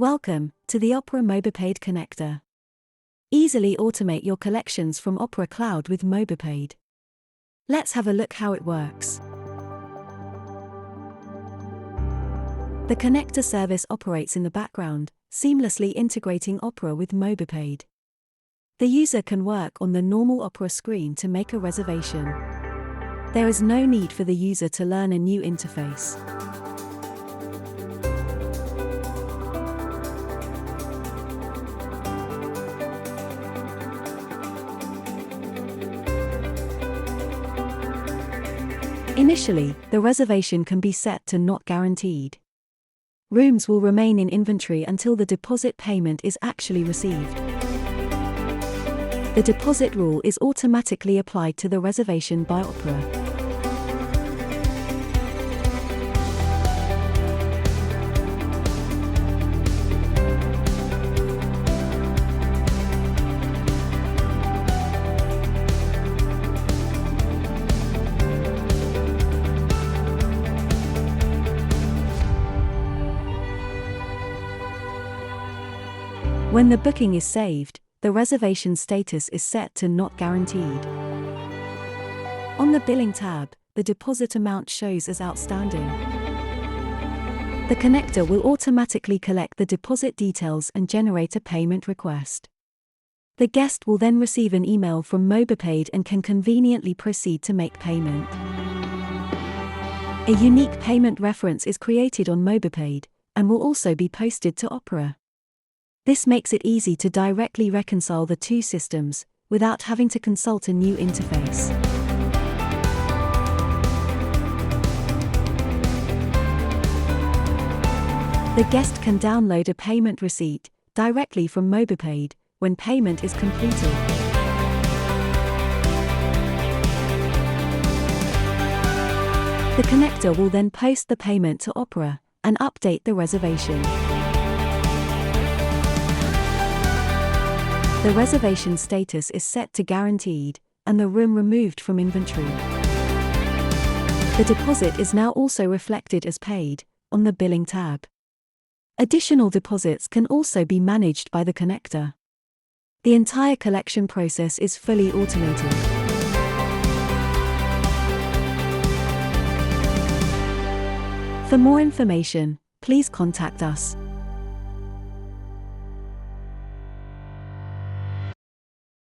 Welcome to the Opera Mobipaid connector. Easily automate your collections from Opera Cloud with Mobipaid. Let's have a look how it works. The connector service operates in the background, seamlessly integrating Opera with Mobipaid. The user can work on the normal Opera screen to make a reservation. There is no need for the user to learn a new interface. Initially, the reservation can be set to not guaranteed. Rooms will remain in inventory until the deposit payment is actually received. The deposit rule is automatically applied to the reservation by Opera. When the booking is saved, the reservation status is set to not guaranteed. On the billing tab, the deposit amount shows as outstanding. The connector will automatically collect the deposit details and generate a payment request. The guest will then receive an email from Mobipaid and can conveniently proceed to make payment. A unique payment reference is created on Mobipaid and will also be posted to Opera. This makes it easy to directly reconcile the two systems, without having to consult a new interface. The guest can download a payment receipt directly from Mobipaid when payment is completed. The connector will then post the payment to Opera and update the reservation. The reservation status is set to guaranteed, and the room removed from inventory. The deposit is now also reflected as paid on the billing tab. Additional deposits can also be managed by the connector. The entire collection process is fully automated. For more information, please contact us.